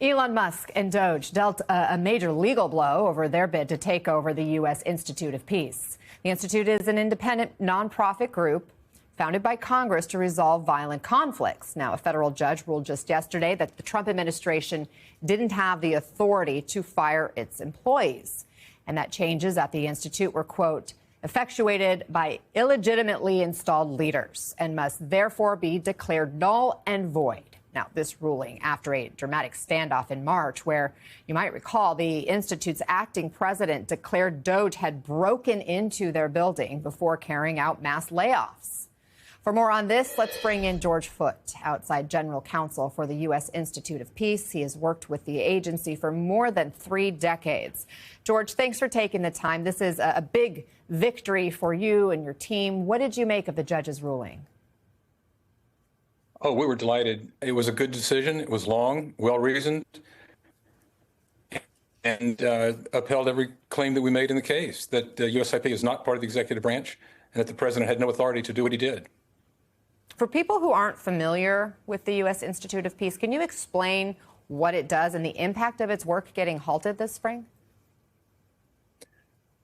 Elon Musk and Doge dealt a major legal blow over their bid to take over the U.S. Institute of Peace. The Institute is an independent nonprofit group founded by Congress to resolve violent conflicts. Now, a federal judge ruled just yesterday that the Trump administration didn't have the authority to fire its employees, and that changes at the Institute were, quote, effectuated by illegitimately installed leaders and must therefore be declared null and void. Now, this ruling after a dramatic standoff in March where, you might recall, the Institute's acting president declared Doge had broken into their building before carrying out mass layoffs. For more on this, let's bring in George Foote, outside general counsel for the U.S. Institute of Peace. He has worked with the agency for more than 3 decades. George, thanks for taking the time. This is a big victory for you and your team. What did you make of the judge's ruling? Oh, we were delighted. It was a good decision. It was long, well-reasoned, and upheld every claim that we made in the case, that USIP is not part of the executive branch and that the president had no authority to do what he did. For people who aren't familiar with the U.S. Institute of Peace, can you explain what it does and the impact of its work getting halted this spring?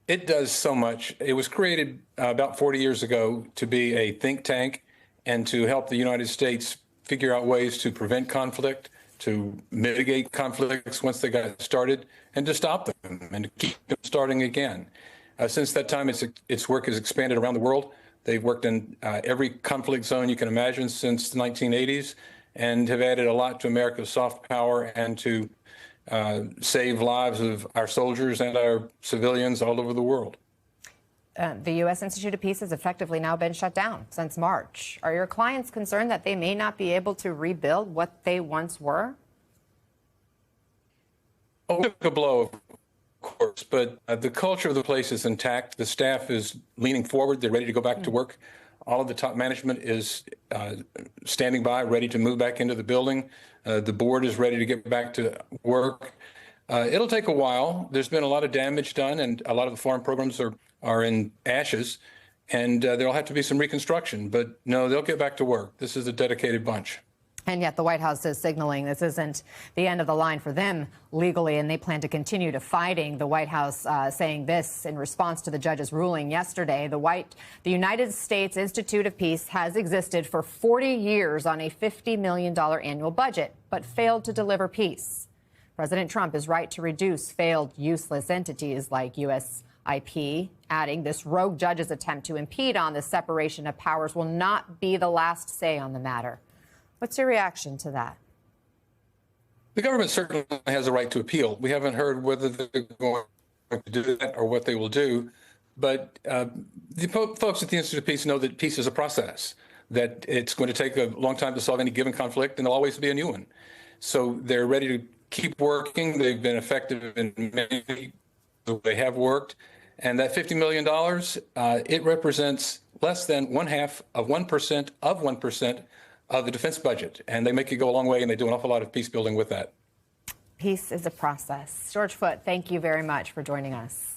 It does so much. It was created about 40 years ago to be a think tank and to help the United States figure out ways to prevent conflict, to mitigate conflicts once they got started, and to stop them and to keep them starting again. Since that time, its work has expanded around the world. They've worked in every conflict zone you can imagine since the 1980s and have added a lot to America's soft power and to save lives of our soldiers and our civilians all over the world. The U.S. Institute of Peace has effectively now been shut down since March. Are your clients concerned that they may not be able to rebuild what they once were? Oh, we took a blow, of course, but the culture of the place is intact. The staff is leaning forward. They're ready to go back to work. All of the top management is standing by, ready to move back into the building. The board is ready to get back to work. It'll take a while. There's been a lot of damage done, and a lot of the foreign programs are in ashes, and there'll have to be some reconstruction. But no, they'll get back to work. This is a dedicated bunch. And yet the White House is signaling this isn't the end of the line for them legally, and they plan to continue to fighting. The White House saying this in response to the judge's ruling yesterday. The United States Institute of Peace has existed for 40 years on a $50 million annual budget, but failed to deliver peace. President Trump is right to reduce failed, useless entities like USIP, adding this rogue judge's attempt to impede on the separation of powers will not be the last say on the matter. What's your reaction to that? The government certainly has a right to appeal. We haven't heard whether they're going to do that or what they will do. But the folks at the Institute of Peace know that peace is a process, that it's going to take a long time to solve any given conflict, and there'll always be a new one. So they're ready to keep working. They've been effective in many. They have worked. And that $50 million, it represents less than 1/2 of 1% of the defense budget. And they make it go a long way, and they do an awful lot of peace building with that. Peace is a process. George Foote, thank you very much for joining us.